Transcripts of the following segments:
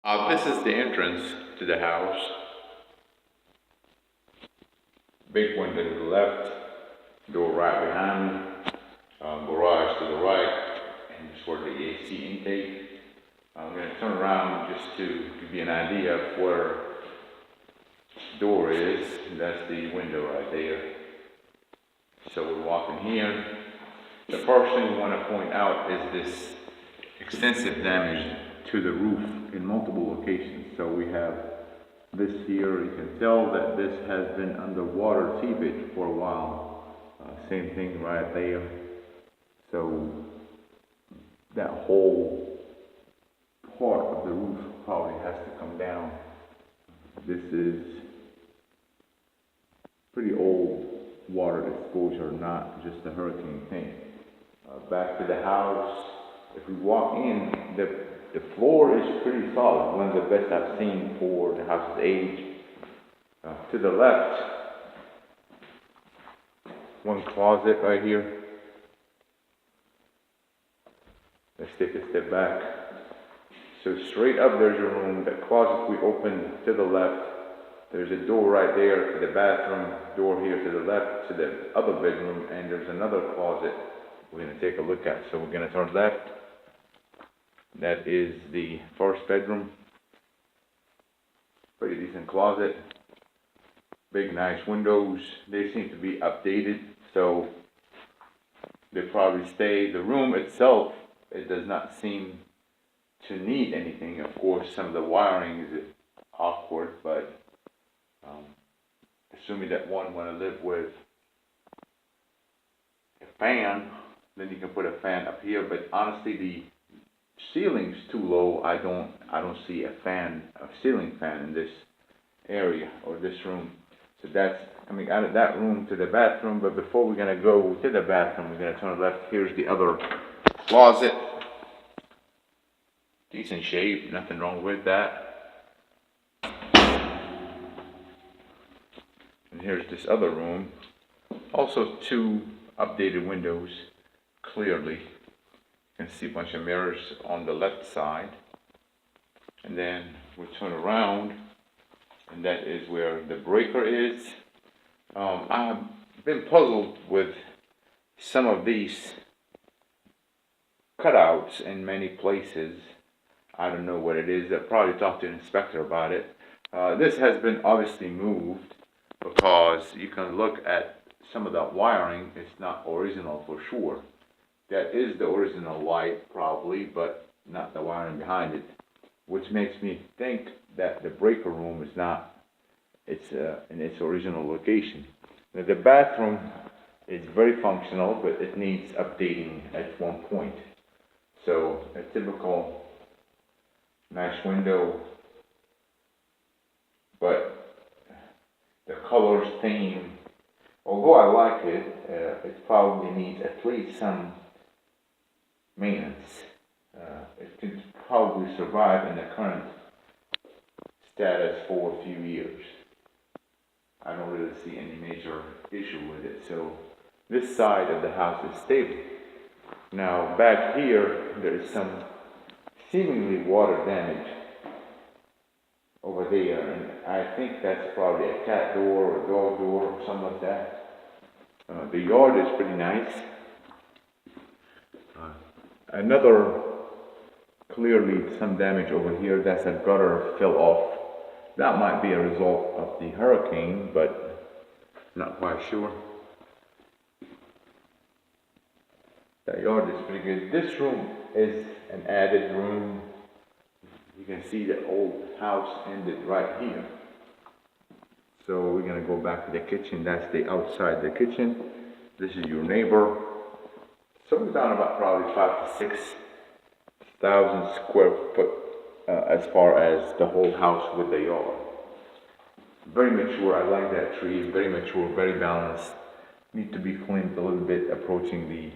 This is the entrance to the house. Big window to the left, door right behind me, garage to the right, and this where the AC intake. I'm going to turn around just to give you an idea of where the door is. That's the window right there. So we're walking here. The first thing we want to point out is this extensive damage to the roof in multiple locations. So we have this here. You can tell that this has been underwater seepage for a while. Same thing right there. So that whole part of the roof probably has to come down. This is pretty old water exposure, not just a hurricane thing. Back to the house. If we walk in, the floor is pretty solid, one of the best I've seen for the house's age. To the left, one closet right here. Let's take a step back. So straight up there's your room. That closet we open to the left. There's a door right there to the bathroom, door here to the left to the other bedroom, and there's another closet we're going to take a look at. So we're going to turn left. That is the first bedroom. Pretty decent closet. Big nice windows. They seem to be updated, so they probably stay. The room itself, it does not seem to need anything. Of course, some of the wiring is awkward, but assuming that one want to live with a fan, then you can put a fan up here. But honestly, the ceiling's too low. I don't see a ceiling fan in this area or this room. So that's coming out of that room to the bathroom. But before we're gonna go to the bathroom, we're gonna turn left. Here's the other closet. Decent shape, nothing wrong with that. And here's this other room. Also two updated windows, clearly. You can see a bunch of mirrors on the left side. And then we turn around, and that is where the breaker is. I've been puzzled with some of these cutouts in many places. I don't know what it is. I'll probably talk to an inspector about it. This has been obviously moved because you can look at some of that wiring. It's not original for sure. That is the original light probably, but not the wiring behind it, which makes me think that the breaker room is not in its original location. Now, the bathroom is very functional, but it needs updating at one point. So a typical nice window, but the color theme, although I like it, it probably needs at least some maintenance. It could probably survive in the current status for a few years. I don't really see any major issue with it. So this side of the house is stable. Now back here, there is some seemingly water damage over there, and I think that's probably a cat door or a dog door or something like that. The yard is pretty nice. Another clearly some damage over here. That's a gutter fell off. That might be a result of the hurricane, but not quite sure. That yard is pretty good. This room is an added room. You can see the old house ended right here. So we're gonna go back to the kitchen. That's the outside the kitchen. This is your neighbor. So we're down about probably 5,000 to 6,000 square foot as far as the whole house with the yard. Very mature. I like that tree. Very mature, very balanced. Need to be cleaned a little bit approaching the.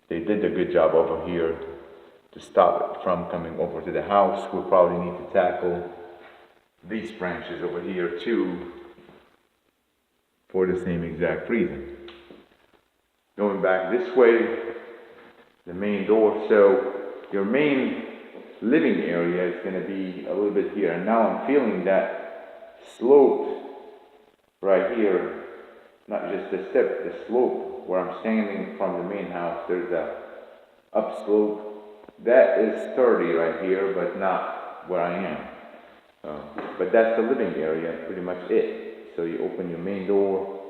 They did a good job over here to stop it from coming over to the house. We'll probably need to tackle these branches over here too for the same exact reason. Going back this way, the main door. So your main living area is going to be a little bit here. And now I'm feeling that slope right here, not just the step, the slope where I'm standing from the main house. There's a upslope. That is sturdy right here, but not where I am. But that's the living area, pretty much it. So you open your main door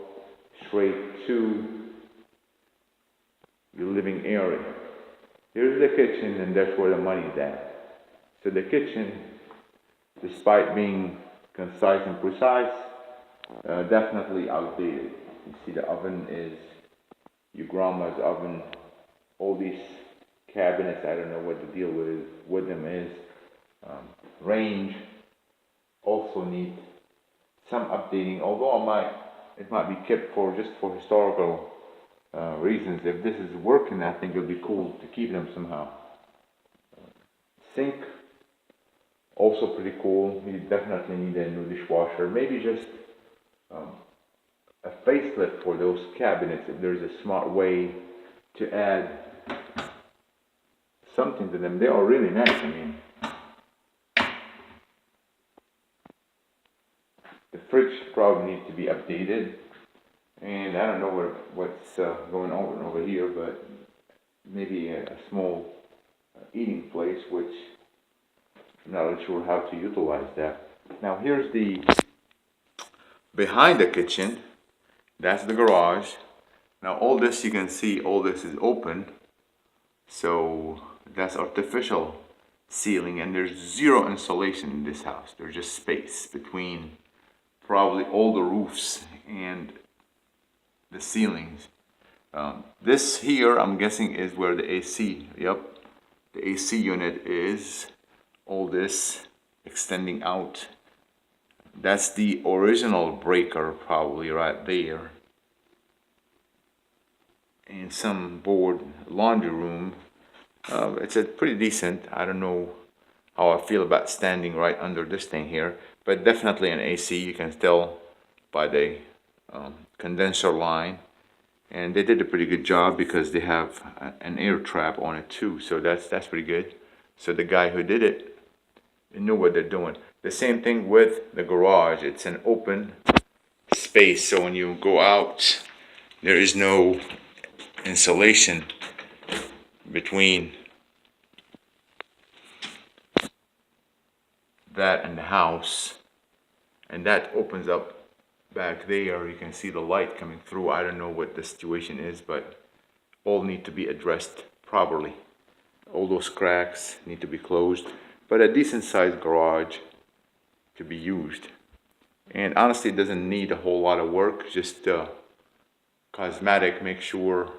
straight to your living area. Here's the kitchen, and that's where the money's at. So the kitchen, despite being concise and precise, definitely outdated. You see the oven is your grandma's oven. All these cabinets, I don't know what the deal with them is. Range also need some updating, although it might be kept for just for historical reasons. If this is working, I think it would be cool to keep them somehow. Sink, also pretty cool. You definitely need a new dishwasher. Maybe just a facelift for those cabinets if there's a smart way to add something to them. They are really nice. I mean, the fridge probably needs to be updated. And I don't know what's going on over here, but maybe a small eating place, which I'm not really sure how to utilize that. Now here's the behind the kitchen. That's the garage. Now all this, you can see all this is open. So that's artificial ceiling, and there's zero insulation in this house. There's just space between probably all the roofs and the ceilings. This here, I'm guessing, is where the AC, the AC unit is. All this extending out. That's the original breaker, probably right there. And some board laundry room. It's a pretty decent. I don't know how I feel about standing right under this thing here, but definitely an AC. You can tell by the condenser line, and they did a pretty good job because they have an air trap on it too. So that's pretty good. So the guy who did it, they knew what they're doing. The same thing with the garage. It's an open space, so when you go out, there is no insulation between that and the house, and that opens up back there. You can see the light coming through. I don't know what the situation is, but all need to be addressed properly. All those cracks need to be closed, but a decent sized garage to be used. And honestly, it doesn't need a whole lot of work, just cosmetic. Make sure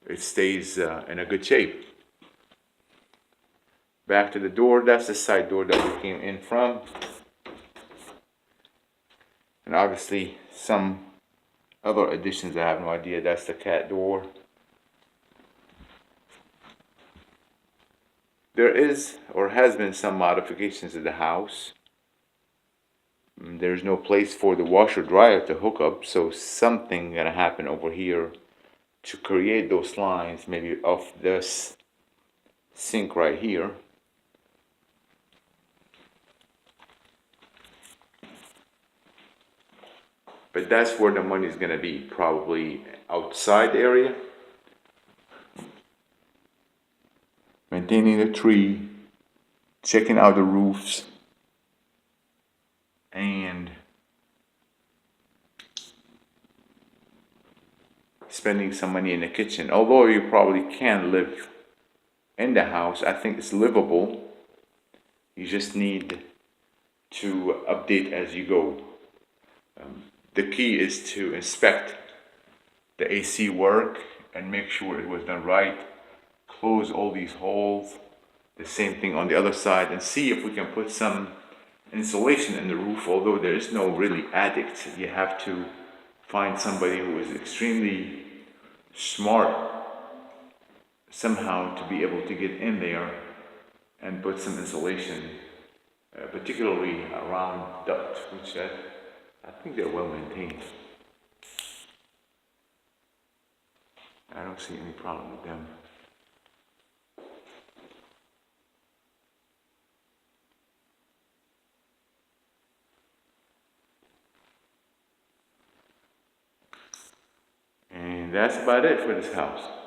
it stays in a good shape. Back to the door. That's the side door that we came in from. And obviously some other additions, I have no idea. That's the cat door. There is or has been some modifications to the house. There's no place for the washer dryer to hook up, so something gonna happen over here to create those lines, maybe off this sink right here. But that's where the money is gonna be, probably outside area. Maintaining the tree, checking out the roofs, and spending some money in the kitchen. Although you probably can live in the house, I think it's livable. You just need to update as you go. The key is to inspect the AC work and make sure it was done right. Close all these holes. The same thing on the other side, and see if we can put some insulation in the roof. Although there is no really addict, you have to find somebody who is extremely smart somehow to be able to get in there and put some insulation, particularly around duct, which I think they're well maintained. I don't see any problem with them. And that's about it for this house.